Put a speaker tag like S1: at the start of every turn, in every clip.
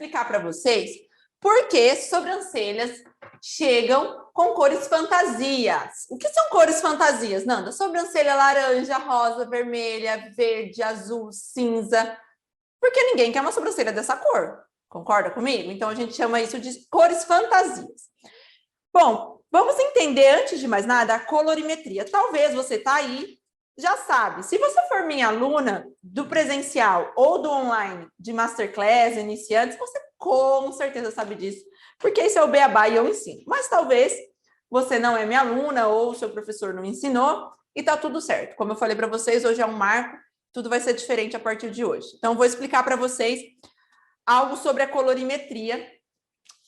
S1: explicar para vocês por que sobrancelhas chegam com cores fantasias. O que são cores fantasias, Nanda? Sobrancelha laranja, rosa, vermelha, verde, azul, cinza. Porque ninguém quer uma sobrancelha dessa cor. Concorda comigo? Então, a gente chama isso de cores fantasias. Bom, vamos entender, antes de mais nada, a colorimetria. Talvez você está aí, já sabe. Se você for minha aluna do presencial ou do online, de masterclass, iniciantes, você com certeza sabe disso, porque esse é o beabá e eu ensino. Mas talvez você não é minha aluna ou o seu professor não ensinou e tá tudo certo. Como eu falei para vocês, hoje é um marco, tudo vai ser diferente a partir de hoje. Então, vou explicar para vocês algo sobre a colorimetria,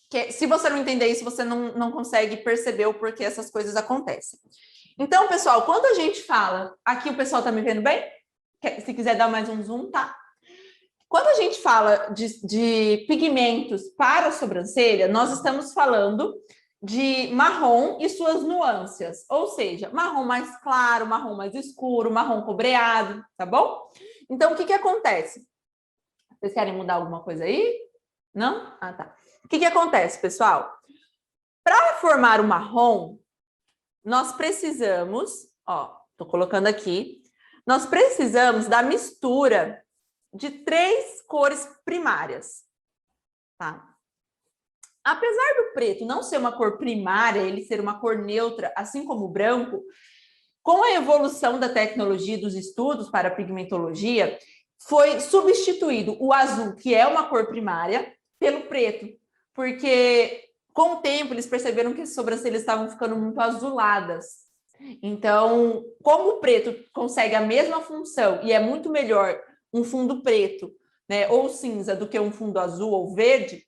S1: que se você não entender isso, você não consegue perceber o porquê essas coisas acontecem. Então, pessoal, quando a gente fala... Aqui o pessoal tá me vendo bem? Se quiser dar mais um zoom, tá? Quando a gente fala de pigmentos para a sobrancelha, nós estamos falando de marrom e suas nuances, ou seja, marrom mais claro, marrom mais escuro, marrom cobreado, tá bom? Então, o que acontece? Vocês querem mudar alguma coisa aí? Não? Ah, tá. O que acontece, pessoal? Para formar o marrom, nós precisamos, ó, tô colocando aqui, nós precisamos da mistura de 3 cores primárias, tá? Apesar do preto não ser uma cor primária, ele ser uma cor neutra, assim como o branco, com a evolução da tecnologia e dos estudos para a pigmentologia, foi substituído o azul, que é uma cor primária, pelo preto, porque com o tempo eles perceberam que as sobrancelhas estavam ficando muito azuladas. Então, como o preto consegue a mesma função e é muito melhor um fundo preto, né, ou cinza do que um fundo azul ou verde,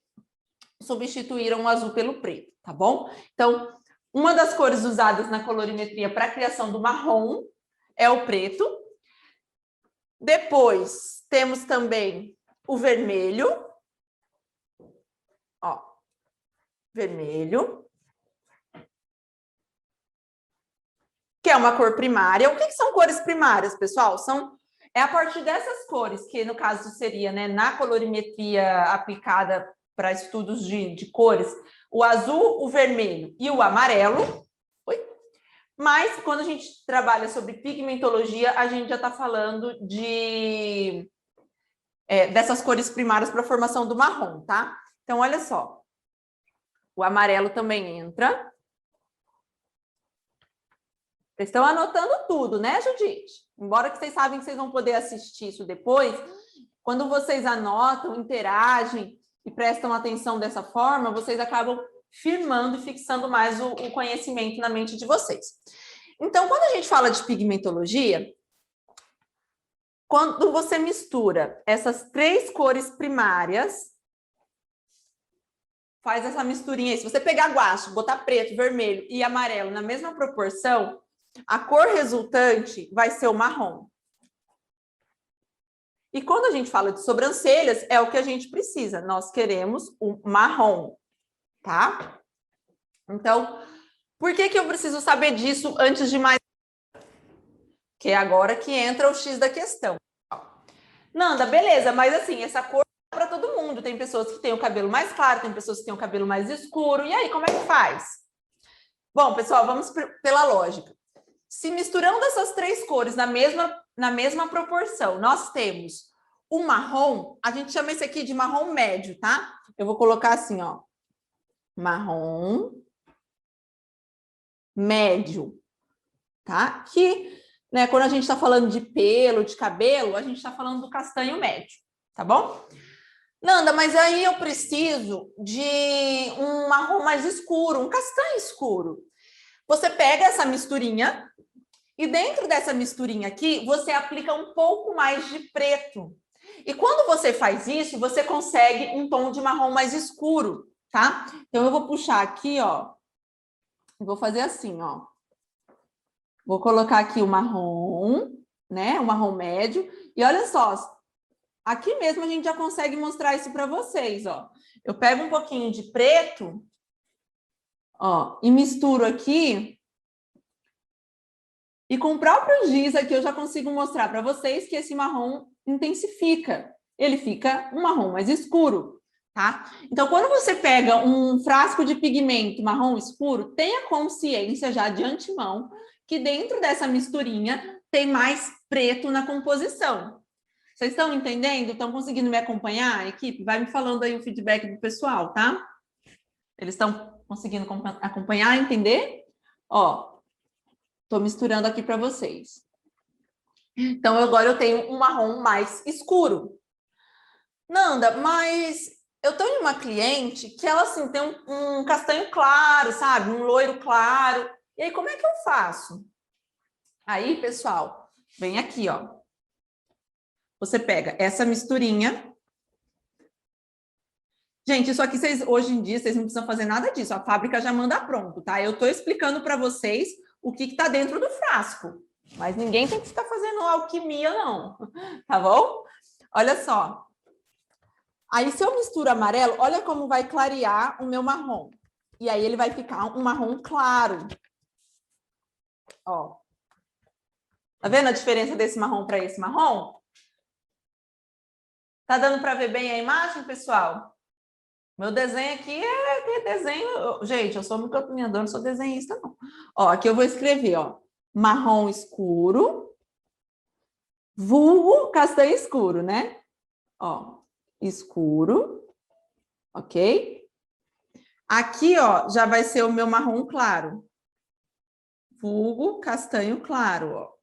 S1: substituíram o azul pelo preto, tá bom? Então, uma das cores usadas na colorimetria para a criação do marrom é o preto. Depois, temos também o vermelho. Ó, vermelho. Que é uma cor primária. O que são cores primárias, pessoal? É a partir dessas cores, que no caso seria, né, na colorimetria aplicada para estudos de cores, o azul, o vermelho e o amarelo. Mas quando a gente trabalha sobre pigmentologia, a gente já está falando dessas cores primárias para a formação do marrom, tá? Então, olha só. O amarelo também entra. Vocês estão anotando tudo, né, Judite? Embora que vocês sabem que vocês vão poder assistir isso depois, quando vocês anotam, interagem e prestam atenção dessa forma, vocês acabam firmando e fixando mais o conhecimento na mente de vocês. Então, quando a gente fala de pigmentologia, quando você mistura essas 3 cores primárias, faz essa misturinha aí. Se você pegar guache, botar preto, vermelho e amarelo na mesma proporção, a cor resultante vai ser o marrom. E quando a gente fala de sobrancelhas, é o que a gente precisa. Nós queremos o marrom, tá? Então, por que eu preciso saber disso antes de mais? Que é agora que entra o X da questão. Nanda, beleza, mas assim, essa cor é para todo mundo. Tem pessoas que têm o cabelo mais claro, tem pessoas que têm o cabelo mais escuro. E aí, como é que faz? Bom, pessoal, vamos pela lógica. Se misturando essas 3 cores na mesma proporção, nós temos o marrom, a gente chama esse aqui de marrom médio, tá? Eu vou colocar assim, ó. Marrom médio, tá? Que, né, quando a gente está falando de pelo, de cabelo, a gente está falando do castanho médio, tá bom? Nanda, mas aí eu preciso de um marrom mais escuro, um castanho escuro. Você pega essa misturinha e dentro dessa misturinha aqui, você aplica um pouco mais de preto. E quando você faz isso, você consegue um tom de marrom mais escuro, tá? Então, eu vou puxar aqui, ó. Vou fazer assim, ó. Vou colocar aqui o marrom, né? O marrom médio. E olha só, aqui mesmo a gente já consegue mostrar isso para vocês, ó. Eu pego um pouquinho de preto, ó, e misturo aqui. E com o próprio giz aqui eu já consigo mostrar para vocês que esse marrom intensifica. Ele fica um marrom mais escuro. tá? Então, quando você pega um frasco de pigmento marrom escuro, tenha consciência já de antemão que dentro dessa misturinha tem mais preto na composição. Vocês estão entendendo? Estão conseguindo me acompanhar, equipe? Vai me falando aí o feedback do pessoal, tá? Eles estão conseguindo acompanhar, entender? Ó, tô misturando aqui para vocês. Então, agora eu tenho um marrom mais escuro. Nanda, mas eu tenho uma cliente que ela, assim, tem um castanho claro, sabe? Um loiro claro. E aí, como é que eu faço? Aí, pessoal, vem aqui, ó. Você pega essa misturinha. Gente, isso aqui, hoje em dia, vocês não precisam fazer nada disso. A fábrica já manda pronto, tá? Eu tô explicando para vocês o que está dentro do frasco. Mas ninguém tem que ficar fazendo alquimia, não. Tá bom? Olha só. Aí, se eu misturo amarelo, olha como vai clarear o meu marrom. E aí, ele vai ficar um marrom claro. Ó. Tá vendo a diferença desse marrom para esse marrom? Tá dando para ver bem a imagem, pessoal? Meu desenho aqui é desenho... Gente, eu sou microplaneadora, não sou desenhista, não. Ó, aqui eu vou escrever, ó. Marrom escuro, vulgo castanho escuro, né? Ó, escuro, ok? Aqui, ó, já vai ser o meu marrom claro. Vulgo castanho claro, ó.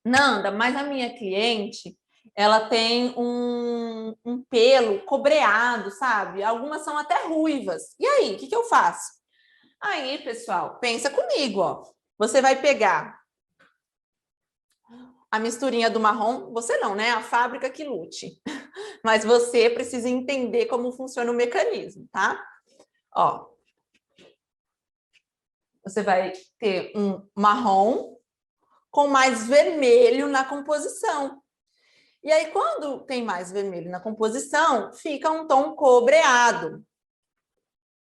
S1: Nanda, mas a minha cliente, ela tem um pelo cobreado, sabe? Algumas são até ruivas. E aí, o que eu faço? Aí, pessoal, pensa comigo, ó. Você vai pegar a misturinha do marrom, você não, né? A fábrica que lute. Mas você precisa entender como funciona o mecanismo, tá? Ó. Você vai ter um marrom com mais vermelho na composição. E aí, quando tem mais vermelho na composição, fica um tom cobreado,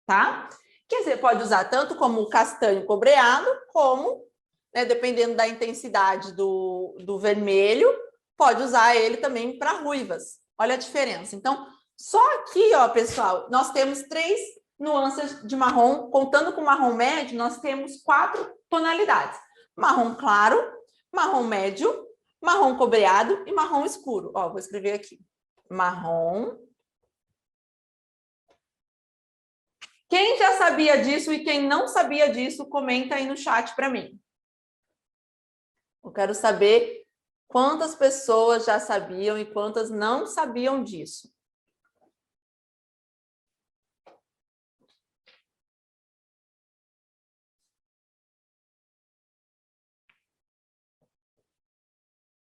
S1: tá? Que você pode usar tanto como castanho cobreado, como, né, dependendo da intensidade do vermelho, pode usar ele também para ruivas. Olha a diferença. Então, só aqui, ó, pessoal, nós temos 3 nuances de marrom. Contando com marrom médio, nós temos 4 tonalidades. Marrom claro, marrom médio, marrom cobreado e marrom escuro. Ó, vou escrever aqui. Marrom. Quem já sabia disso e quem não sabia disso, comenta aí no chat para mim. Eu quero saber quantas pessoas já sabiam e quantas não sabiam disso.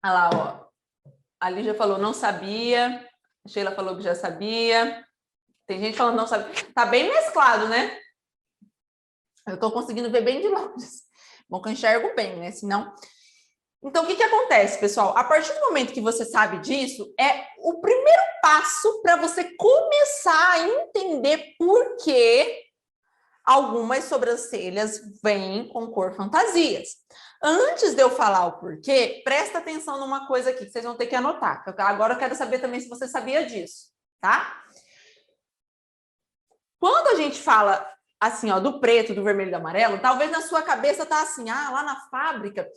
S1: Olha lá, ó. A Lígia falou não sabia, a Sheila falou que já sabia. Tem gente falando não sabia. Tá bem mesclado, né? Eu tô conseguindo ver bem de longe. Bom que eu enxergo bem, né? Senão... Então, o que acontece, pessoal? A partir do momento que você sabe disso, é o primeiro passo para você começar a entender por que algumas sobrancelhas vêm com cor fantasias. Antes de eu falar o porquê, presta atenção numa coisa aqui que vocês vão ter que anotar. Agora eu quero saber também se você sabia disso, tá? Quando a gente fala assim, ó, do preto, do vermelho e do amarelo, talvez na sua cabeça tá assim, ah, lá na fábrica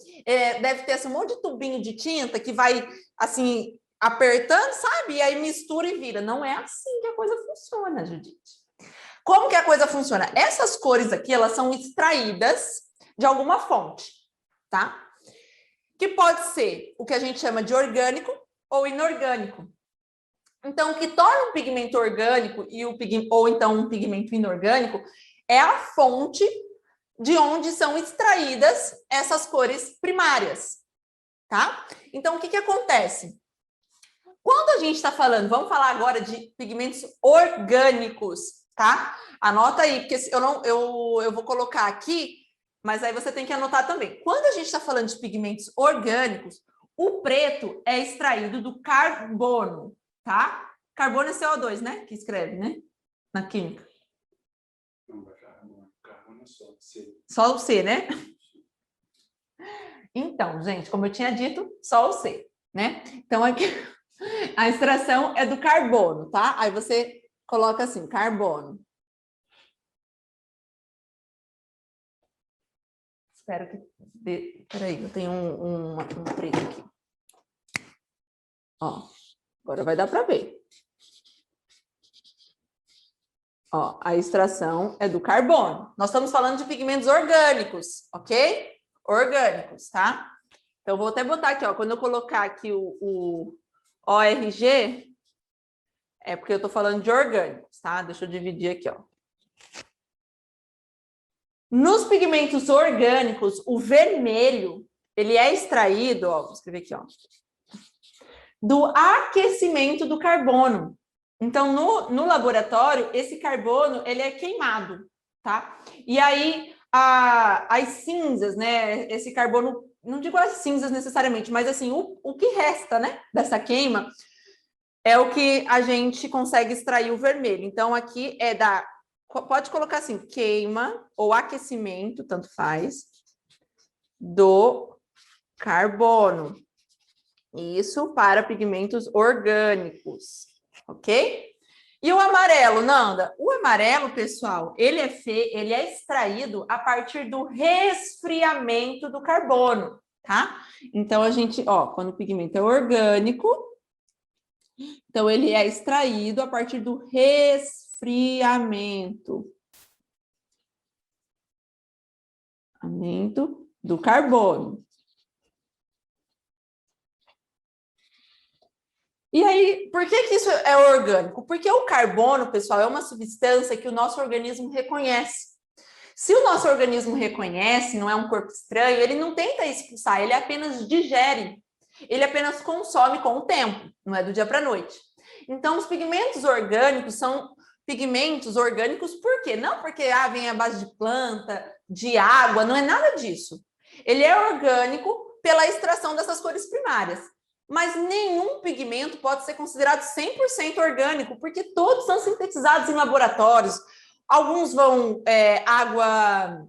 S1: deve ter assim, um monte de tubinho de tinta que vai, assim, apertando, sabe? E aí mistura e vira. Não é assim que a coisa funciona, Judite. Como que a coisa funciona? Essas cores aqui, elas são extraídas de alguma fonte, tá? Que pode ser o que a gente chama de orgânico ou inorgânico. Então, o que torna um pigmento orgânico ou então um pigmento inorgânico é a fonte de onde são extraídas essas cores primárias, tá? Então, o que acontece? Quando a gente está falando, vamos falar agora de pigmentos orgânicos, tá? Anota aí, porque eu vou colocar aqui, mas aí você tem que anotar também. Quando a gente está falando de pigmentos orgânicos, o preto é extraído do carbono, tá? Carbono é CO2, né? Que escreve, né? Na química. Não, carbono é só C. Só o C, né? Então, gente, como eu tinha dito, só o C, né? Então, aqui a extração é do carbono, tá? Aí você coloca assim, carbono. Espero que... Peraí, eu tenho um preto aqui. Ó, agora vai dar para ver. Ó, a extração é do carbono. Nós estamos falando de pigmentos orgânicos, ok? Orgânicos, tá? Então, vou até botar aqui, ó. Quando eu colocar aqui o ORG, é porque eu estou falando de orgânicos, tá? Deixa eu dividir aqui, ó. Nos pigmentos orgânicos, o vermelho, ele é extraído, ó, vou escrever aqui, ó, do aquecimento do carbono. Então, no laboratório, esse carbono, ele é queimado, tá? E aí, as cinzas, né, esse carbono, não digo as cinzas necessariamente, mas assim, o que resta, né, dessa queima, é o que a gente consegue extrair o vermelho. Então, aqui é pode colocar assim, queima ou aquecimento, tanto faz, do carbono. Isso para pigmentos orgânicos, ok? E o amarelo, Nanda? O amarelo, pessoal, ele é extraído a partir do resfriamento do carbono, tá? Então, a gente, ó, quando o pigmento é orgânico, então ele é extraído a partir do resfriamento do carbono. E aí, por que isso é orgânico? Porque o carbono, pessoal, é uma substância que o nosso organismo reconhece. Se o nosso organismo reconhece, não é um corpo estranho, ele não tenta expulsar, ele apenas digere. Ele apenas consome com o tempo, não é do dia para a noite. Então, os pigmentos orgânicos são pigmentos orgânicos por quê? Não porque vem à base de planta, de água, não é nada disso. Ele é orgânico pela extração dessas cores primárias. Mas nenhum pigmento pode ser considerado 100% orgânico, porque todos são sintetizados em laboratórios. Alguns vão água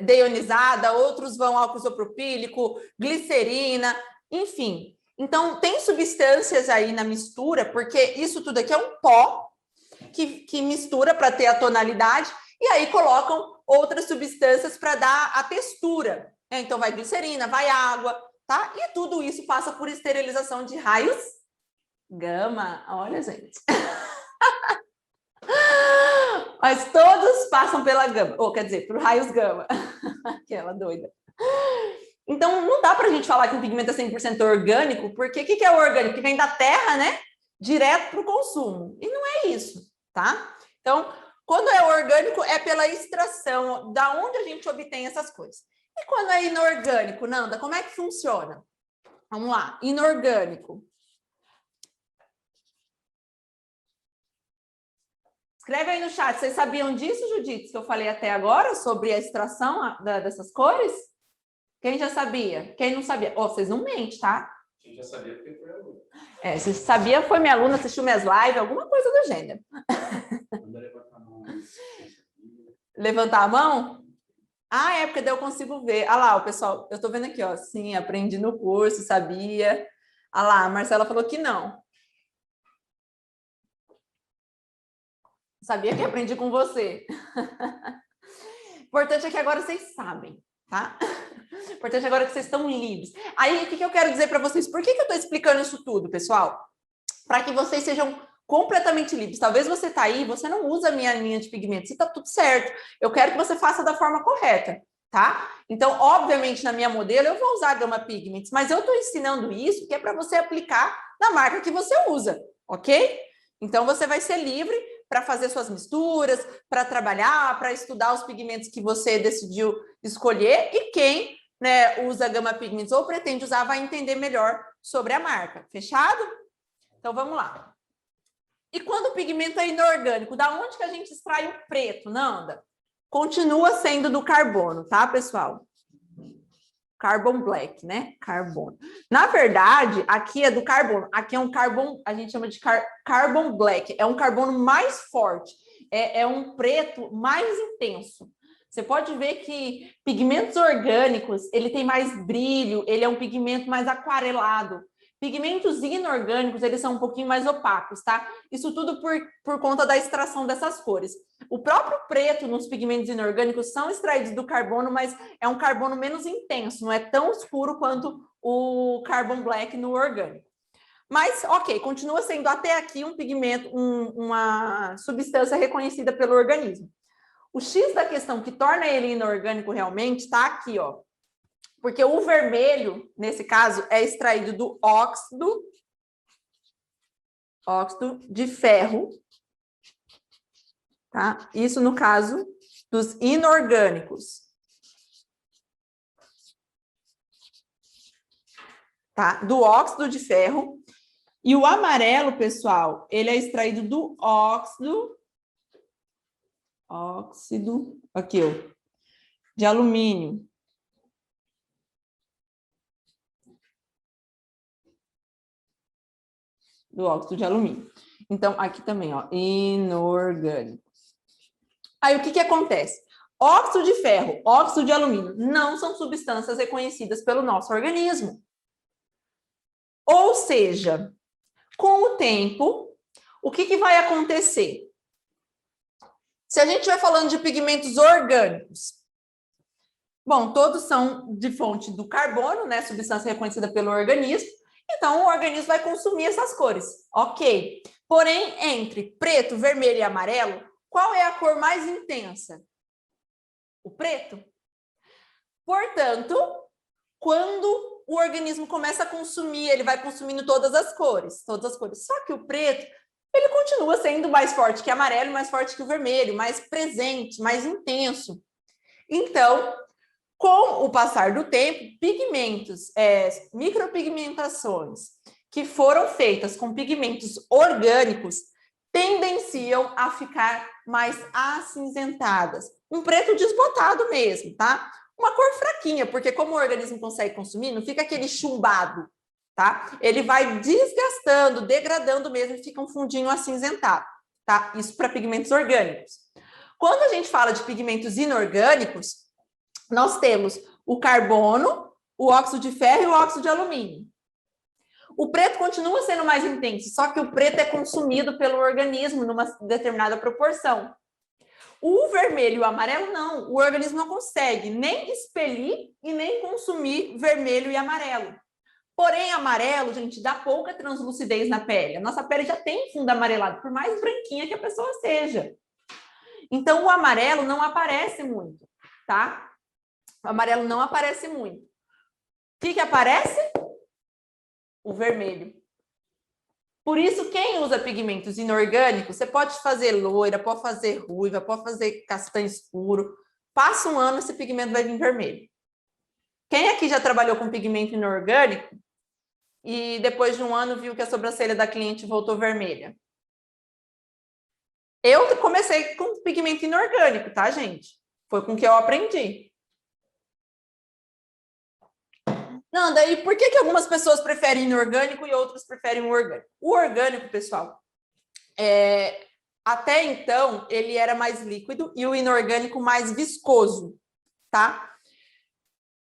S1: deionizada, outros vão álcool isopropílico, glicerina, enfim. Então, tem substâncias aí na mistura, porque isso tudo aqui é um pó que mistura para ter a tonalidade, e aí colocam outras substâncias para dar a textura. Então, vai glicerina, vai água, tá? E tudo isso passa por esterilização de raios gama. Olha, gente. Mas todos passam pela gama, ou quer dizer, por raios gama. Aquela doida. Então, não dá para a gente falar que um pigmento é 100% orgânico, porque o que é orgânico? Que vem da terra, né? Direto para o consumo. E não é isso, tá? Então, quando é orgânico, é pela extração, da onde a gente obtém essas coisas. E quando é inorgânico, Nanda, como é que funciona? Vamos lá, inorgânico. Escreve aí no chat, vocês sabiam disso, Judite, que eu falei até agora, sobre a extração dessas cores? Quem já sabia? Quem não sabia? Oh, vocês não mentem, tá?
S2: Quem já sabia porque foi aluna.
S1: Se sabia, foi minha aluna, assistiu minhas lives, alguma coisa do gênero.
S2: Levantar a mão.
S1: Levantar a mão? Porque daí eu consigo ver. Lá, o pessoal, eu tô vendo aqui, ó. Sim, aprendi no curso, sabia. Lá, a Marcela falou que não. Sabia que aprendi com você. Importante é que agora vocês sabem, tá? Importante agora que vocês estão livres. Aí, o que eu quero dizer para vocês? Por que eu estou explicando isso tudo, pessoal? Para que vocês sejam completamente livres. Talvez você tá aí, você não usa a minha linha de pigmentos, e tá tudo certo. Eu quero que você faça da forma correta, tá? Então, obviamente, na minha modelo, eu vou usar a Gama Pigments, mas eu estou ensinando isso que é para você aplicar na marca que você usa, ok? Então, você vai ser livre para fazer suas misturas, para trabalhar, para estudar os pigmentos que você decidiu escolher, e quem, né, usa Gama Pigments ou pretende usar vai entender melhor sobre a marca. Fechado? Então, vamos lá. E quando o pigmento é inorgânico, da onde que a gente extrai o preto, Nanda? Continua sendo do carbono, tá, pessoal? Carbon black, né? Carbono. Na verdade, aqui é do carbono. Aqui é um carbono, a gente chama de carbon black. É um carbono mais forte. É um preto mais intenso. Você pode ver que pigmentos orgânicos, ele tem mais brilho, ele é um pigmento mais aquarelado. Pigmentos inorgânicos, eles são um pouquinho mais opacos, tá? Isso tudo por conta da extração dessas cores. O próprio preto nos pigmentos inorgânicos são extraídos do carbono, mas é um carbono menos intenso, não é tão escuro quanto o carbon black no orgânico. Mas, ok, continua sendo até aqui um pigmento, uma substância reconhecida pelo organismo. O X da questão que torna ele inorgânico realmente está aqui, ó. Porque o vermelho, nesse caso, é extraído do óxido de ferro, tá? Isso no caso dos inorgânicos. Tá? Do óxido de ferro. E o amarelo, pessoal, ele é extraído do óxido aqui, ó, de alumínio. Do óxido de alumínio. Então, aqui também, ó, inorgânico. Aí, o que que acontece? Óxido de ferro, óxido de alumínio, não são substâncias reconhecidas pelo nosso organismo. Ou seja, com o tempo, o que que vai acontecer? Se a gente estiver falando de pigmentos orgânicos, bom, todos são de fonte do carbono, né, substância reconhecida pelo organismo, então o organismo vai consumir essas cores, ok. Porém, entre preto, vermelho e amarelo, qual é a cor mais intensa? O preto. Portanto, quando o organismo começa a consumir, ele vai consumindo todas as cores. Só que o preto, ele continua sendo mais forte que o amarelo, mais forte que o vermelho, mais presente, mais intenso. Então, com o passar do tempo, pigmentos, micropigmentações que foram feitas com pigmentos orgânicos tendenciam a ficar mais acinzentadas. Um preto desbotado mesmo, tá? Uma cor fraquinha, porque como o organismo consegue consumir, não fica aquele chumbado, tá? Ele vai desgastando, degradando mesmo e fica um fundinho acinzentado, tá? Isso para pigmentos orgânicos. Quando a gente fala de pigmentos inorgânicos, nós temos o carbono, o óxido de ferro e o óxido de alumínio. O preto continua sendo mais intenso, só que o preto é consumido pelo organismo numa determinada proporção. O vermelho e o amarelo, não. O organismo não consegue nem expelir e nem consumir vermelho e amarelo. Porém, amarelo, gente, dá pouca translucidez na pele. A nossa pele já tem fundo amarelado, por mais branquinha que a pessoa seja. Então, o amarelo não aparece muito, tá? O amarelo não aparece muito. O que aparece? O vermelho. Por isso, quem usa pigmentos inorgânicos, você pode fazer loira, pode fazer ruiva, pode fazer castanho escuro. Passa um ano, esse pigmento vai vir vermelho. Quem aqui já trabalhou com pigmento inorgânico e depois de um ano viu que a sobrancelha da cliente voltou vermelha? Eu comecei com pigmento inorgânico, tá, gente? Foi com que eu aprendi. Nanda, e por que algumas pessoas preferem inorgânico e outras preferem o orgânico? O orgânico, pessoal, até então, ele era mais líquido e o inorgânico mais viscoso, tá?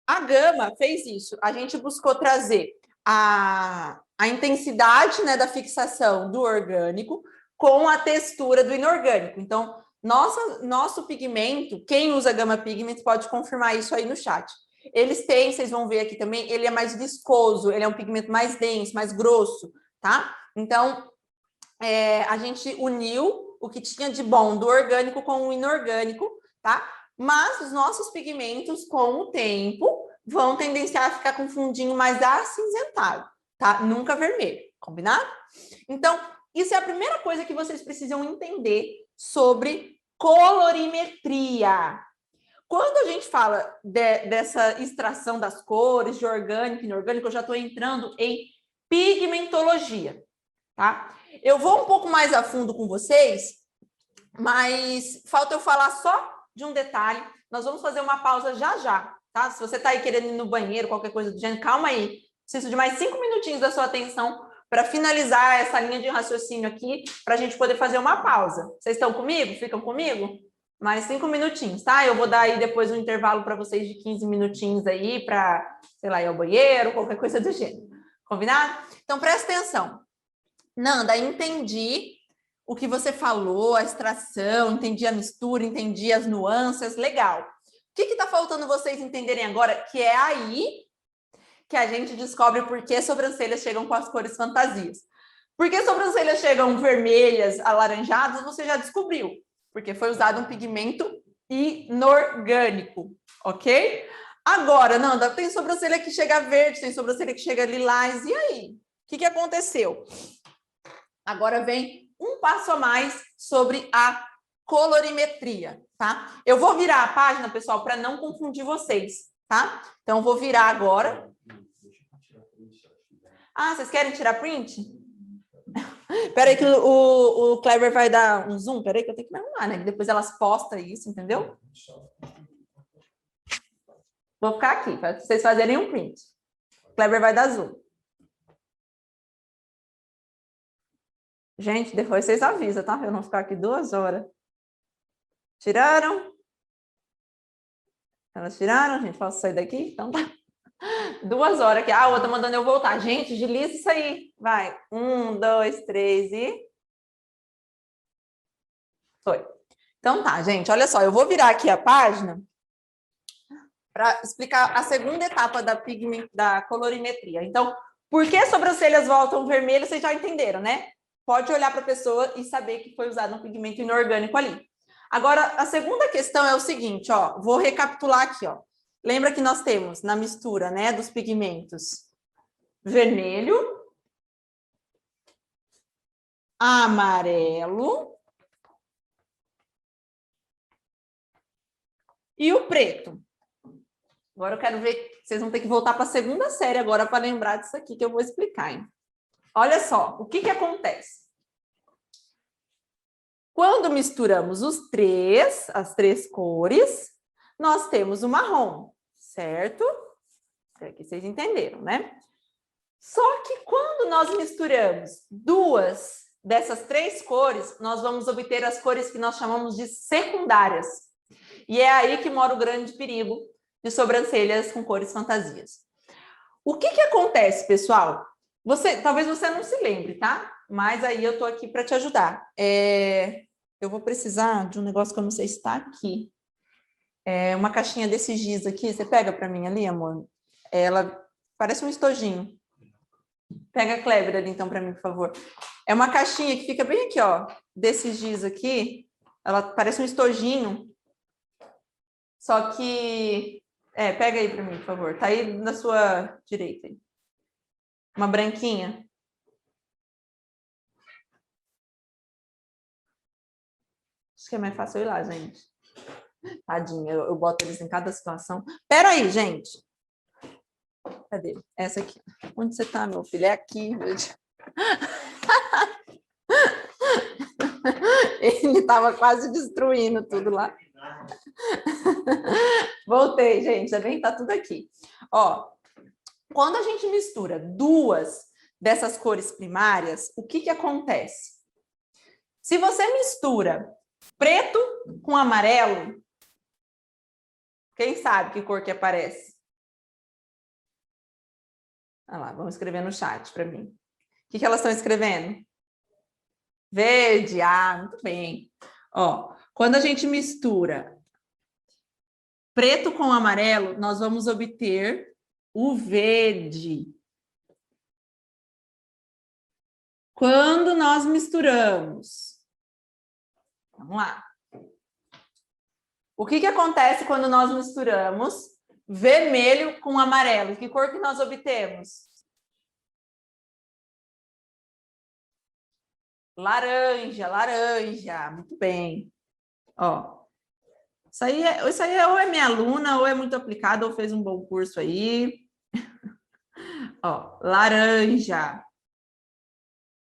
S1: A Gama fez isso. A gente buscou trazer a intensidade, né, da fixação do orgânico com a textura do inorgânico. Então, nosso pigmento, quem usa Gama Pigments pode confirmar isso aí no chat. Eles têm, vocês vão ver aqui também, ele é mais viscoso, ele é um pigmento mais denso, mais grosso, tá? Então, a gente uniu o que tinha de bom do orgânico com o inorgânico, tá? Mas os nossos pigmentos, com o tempo, vão tendenciar a ficar com um fundinho mais acinzentado, tá? Nunca vermelho, combinado? Então, isso é a primeira coisa que vocês precisam entender sobre colorimetria. Quando a gente fala dessa extração das cores, de orgânico e inorgânico, eu já estou entrando em pigmentologia, tá? Eu vou um pouco mais a fundo com vocês, mas falta eu falar só de um detalhe. Nós vamos fazer uma pausa já, tá? Se você está aí querendo ir no banheiro, qualquer coisa do gênero, calma aí. Preciso de mais 5 minutinhos da sua atenção para finalizar essa linha de raciocínio aqui, para a gente poder fazer uma pausa. Vocês estão comigo? Ficam comigo? Mais 5 minutinhos, tá? Eu vou dar aí depois um intervalo para vocês de 15 minutinhos aí para, sei lá, ir ao banheiro, qualquer coisa do gênero. Combinado? Então, presta atenção. Nanda, entendi o que você falou, a extração, entendi a mistura, entendi as nuances, legal. O que está faltando vocês entenderem agora? Que é aí que a gente descobre por que sobrancelhas chegam com as cores fantasias. Por que sobrancelhas chegam vermelhas, alaranjadas, você já descobriu. Porque foi usado um pigmento inorgânico, ok? Agora, Nanda, tem sobrancelha que chega verde, tem sobrancelha que chega lilás, e aí? O que aconteceu? Agora vem um passo a mais sobre a colorimetria, tá? Eu vou virar a página, pessoal, para não confundir vocês, tá? Então, eu vou virar agora. Ah, vocês querem tirar print? Espera aí que o Kleber vai dar um zoom. Espera aí que eu tenho que me arrumar, né? Depois elas postam isso, entendeu? Vou ficar aqui, para vocês fazerem um print. O Kleber vai dar zoom. Gente, depois vocês avisam, tá? Eu não ficar aqui 2 horas. Tiraram? Elas tiraram, gente? Posso sair daqui? Então tá. 2 horas aqui. Ah, a outra mandando eu voltar. Gente, desliza isso aí. Vai. 1, 2, 3 e... Foi. Então tá, gente. Olha só, eu vou virar aqui a página para explicar a segunda etapa da colorimetria. Então, por que sobrancelhas voltam vermelhas? Vocês já entenderam, né? Pode olhar para a pessoa e saber que foi usado um pigmento inorgânico ali. Agora, a segunda questão é o seguinte, ó. Vou recapitular aqui, ó. Lembra que nós temos na mistura, né, dos pigmentos vermelho, amarelo e o preto. Agora eu quero ver, vocês vão ter que voltar para a segunda série agora para lembrar disso aqui que eu vou explicar, hein? Olha só, o que acontece? Quando misturamos as três cores, nós temos o marrom, certo? Aqui vocês entenderam, né? Só que quando nós misturamos 2 dessas 3 cores, nós vamos obter as cores que nós chamamos de secundárias. E é aí que mora o grande perigo de sobrancelhas com cores fantasias. O que acontece, pessoal? Talvez você não se lembre, tá? Mas aí eu tô aqui para te ajudar. Eu vou precisar de um negócio que eu não sei se está aqui. Uma caixinha desse giz aqui. Você pega para mim ali, amor? Ela parece um estojinho. Pega a Kleber ali, então, para mim, por favor. É uma caixinha que fica bem aqui, ó. Desse giz aqui. Ela parece um estojinho. Só que... pega aí para mim, por favor. Tá aí na sua direita. Uma branquinha. Acho que é mais fácil eu ir lá, gente. Tadinha, eu boto eles em cada situação. Pera aí, gente. Cadê? Essa aqui. Onde você tá, meu filho? É aqui, gente. Ele tava quase destruindo tudo lá. Voltei, gente. Tá bem? Tá tudo aqui. Ó, quando a gente mistura 2 dessas cores primárias, o que acontece? Se você mistura preto com amarelo, quem sabe que cor que aparece? Olha lá, vamos escrever no chat para mim. O que elas estão escrevendo? Verde, muito bem. Ó, quando a gente mistura preto com amarelo, nós vamos obter o verde. Quando nós misturamos... Vamos lá. O que acontece quando nós misturamos vermelho com amarelo? Que cor que nós obtemos? Laranja, laranja. Muito bem. Ó, isso aí ou é minha aluna, ou é muito aplicado, ou fez um bom curso aí. Ó, laranja.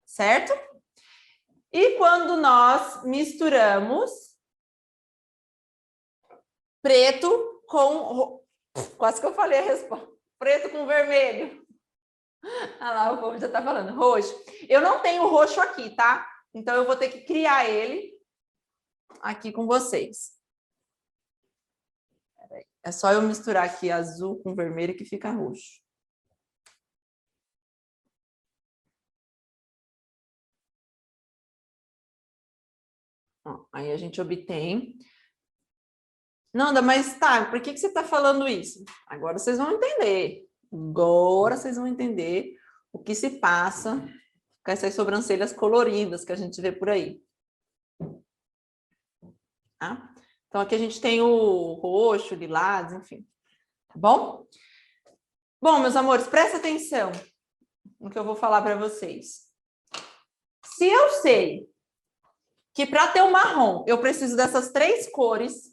S1: Certo? E quando nós misturamos preto com... Quase que eu falei a resposta. Preto com vermelho. Ah lá, o povo já tá falando. Roxo. Eu não tenho roxo aqui, tá? Então, eu vou ter que criar ele aqui com vocês. É só eu misturar aqui azul com vermelho que fica roxo. Ó, aí a gente obtém. Nanda, mas tá, por que você está falando isso? Agora vocês vão entender. Agora vocês vão entender o que se passa com essas sobrancelhas coloridas que a gente vê por aí. Tá? Então, aqui a gente tem o roxo, lilás, enfim. Tá bom? Bom, meus amores, presta atenção no que eu vou falar para vocês. Se eu sei que para ter o marrom eu preciso dessas 3 cores,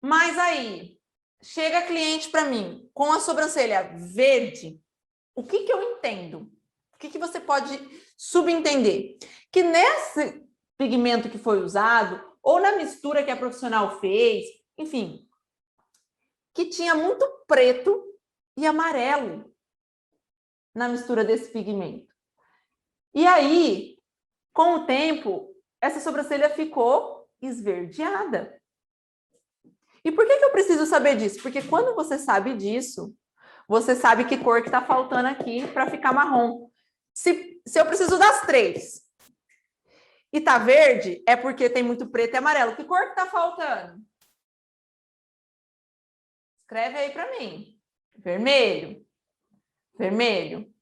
S1: mas aí chega cliente para mim com a sobrancelha verde, o que eu entendo? O que você pode subentender? Que nesse pigmento que foi usado, ou na mistura que a profissional fez, enfim, que tinha muito preto e amarelo na mistura desse pigmento. E aí, com o tempo, essa sobrancelha ficou esverdeada. E por que eu preciso saber disso? Porque quando você sabe disso, você sabe que cor que está faltando aqui para ficar marrom. Se eu preciso das 3 e tá verde, é porque tem muito preto e amarelo. Que cor que está faltando? Escreve aí para mim. Vermelho. Vermelho.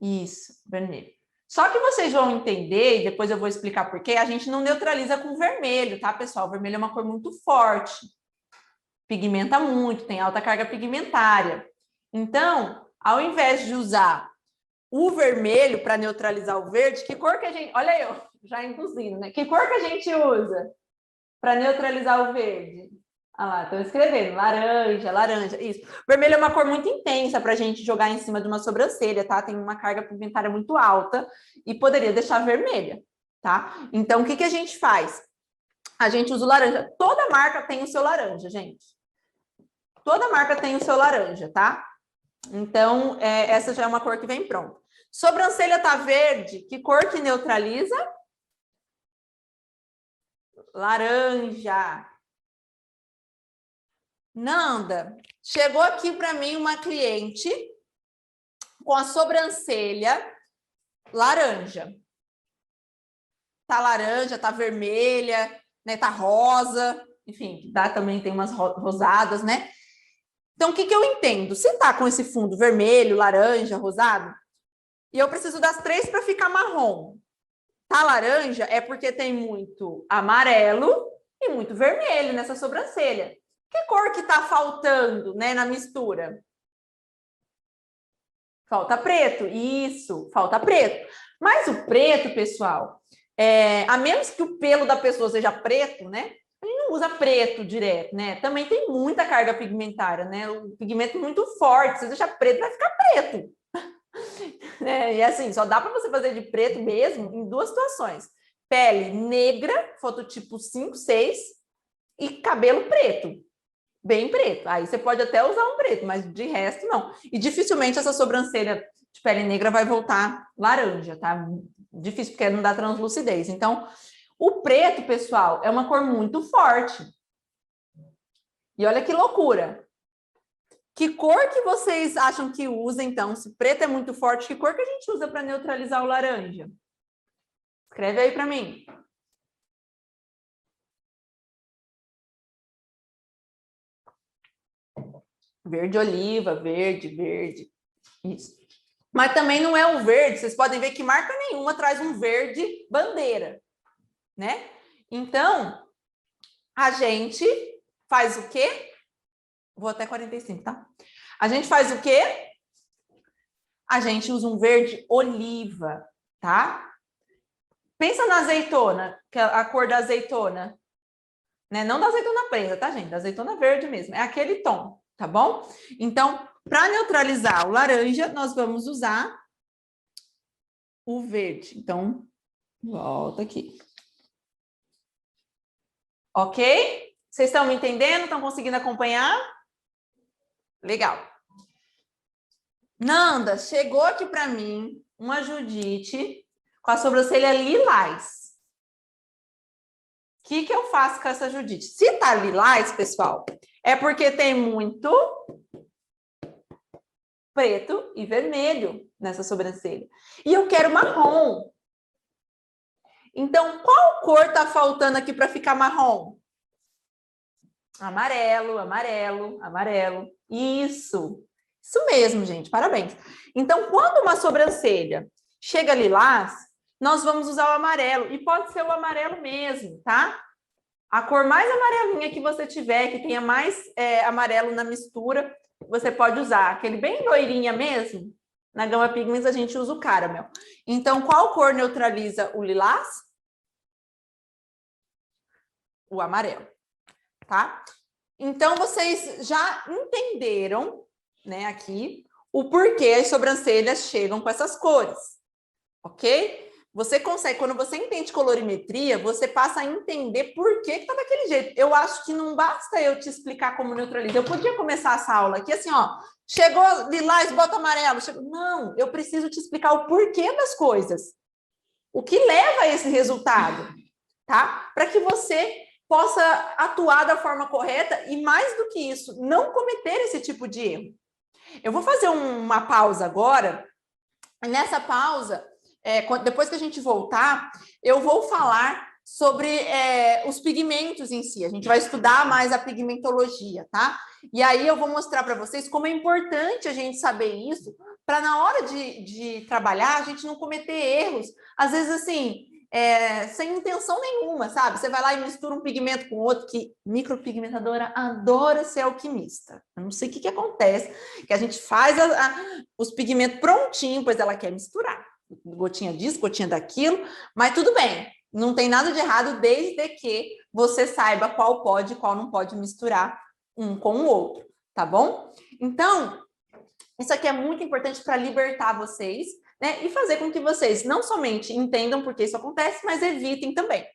S1: Isso, vermelho. Só que vocês vão entender, e depois eu vou explicar por quê, a gente não neutraliza com vermelho, tá, pessoal? O vermelho é uma cor muito forte. Pigmenta muito, tem alta carga pigmentária. Então, ao invés de usar o vermelho para neutralizar o verde, que cor que a gente... Olha eu, já induzindo, né? Que cor que a gente usa para neutralizar o verde? Ah lá, estou escrevendo, laranja, laranja, isso. Vermelho é uma cor muito intensa para a gente jogar em cima de uma sobrancelha, tá? Tem uma carga pigmentária muito alta e poderia deixar vermelha, tá? Então, o que a gente faz? A gente usa o laranja. Toda marca tem o seu laranja, gente. Toda marca tem o seu laranja, tá? Então, essa já é uma cor que vem pronta. Sobrancelha tá verde, que cor que neutraliza? Laranja. Nanda, chegou aqui para mim uma cliente com a sobrancelha laranja. Tá laranja, tá vermelha, né? Tá rosa, enfim, também tem umas rosadas, né? Então, o que eu entendo? Se tá com esse fundo vermelho, laranja, rosado, e eu preciso das 3 para ficar marrom. Tá laranja é porque tem muito amarelo e muito vermelho nessa sobrancelha. Que cor que tá faltando, né, na mistura? Falta preto. Isso, falta preto. Mas o preto, pessoal, a menos que o pelo da pessoa seja preto, né? A gente não usa preto direto, né? Também tem muita carga pigmentária, né? O pigmento é muito forte. Se você deixar preto, vai ficar preto. E assim, só dá para você fazer de preto mesmo em 2 situações. Pele negra, fototipo 5, 6 e cabelo preto. Bem preto. Aí você pode até usar um preto, mas de resto não. E dificilmente essa sobrancelha de pele negra vai voltar laranja, tá? Difícil, porque não dá translucidez. Então, o preto, pessoal, é uma cor muito forte. E olha que loucura. Que cor que vocês acham que usa, então? Se preto é muito forte, que cor que a gente usa para neutralizar o laranja? Escreve aí para mim. Verde oliva, verde. Isso. Mas também não é o verde. Vocês podem ver que marca nenhuma traz um verde bandeira, né? Então, a gente faz o quê? Vou até 45, tá? A gente faz o quê? A gente usa um verde oliva, tá? Pensa na azeitona, que é a cor da azeitona, né? Não da azeitona preta, tá, gente? Da azeitona verde mesmo. É aquele tom, tá bom? Então, para neutralizar o laranja, nós vamos usar o verde. Então, volta aqui. Ok? Vocês estão me entendendo? Estão conseguindo acompanhar? Legal. Nanda, chegou aqui para mim uma Judite com a sobrancelha lilás. que eu faço com essa Judite? Se tá lilás, pessoal, é porque tem muito preto e vermelho nessa sobrancelha. E eu quero marrom. Então, qual cor tá faltando aqui para ficar marrom? Amarelo, amarelo, amarelo. Isso mesmo, gente, parabéns. Então, quando uma sobrancelha chega lilás, nós vamos usar o amarelo, e pode ser o amarelo mesmo, tá? A cor mais amarelinha que você tiver, que tenha mais amarelo na mistura, você pode usar. Aquele bem loirinha mesmo, na Gama Pigments a gente usa o caramel. Então, qual cor neutraliza o lilás? O amarelo, tá? Então, vocês já entenderam, né, aqui, o porquê as sobrancelhas chegam com essas cores, ok? Você consegue, quando você entende colorimetria, você passa a entender por que tá daquele jeito. Eu acho que não basta eu te explicar como neutraliza. Eu podia começar essa aula aqui assim, ó, chegou lilás, bota amarelo. Chegou... Não, eu preciso te explicar o porquê das coisas. O que leva a esse resultado, tá? Para que você possa atuar da forma correta e, mais do que isso, não cometer esse tipo de erro. Eu vou fazer uma pausa agora. Nessa pausa, depois que a gente voltar, eu vou falar sobre os pigmentos em si. A gente vai estudar mais a pigmentologia, tá? E aí eu vou mostrar para vocês como é importante a gente saber isso, para na hora de trabalhar, a gente não cometer erros. Às vezes, assim, sem intenção nenhuma, sabe? Você vai lá e mistura um pigmento com outro, que micropigmentadora adora ser alquimista. Eu não sei o que acontece, que a gente faz os pigmentos prontinho, pois ela quer misturar. Gotinha disso, gotinha daquilo, mas tudo bem. Não tem nada de errado, desde que você saiba qual pode e qual não pode misturar um com o outro, tá bom? Então, isso aqui é muito importante para libertar vocês, né? E fazer com que vocês não somente entendam por que isso acontece, mas evitem também,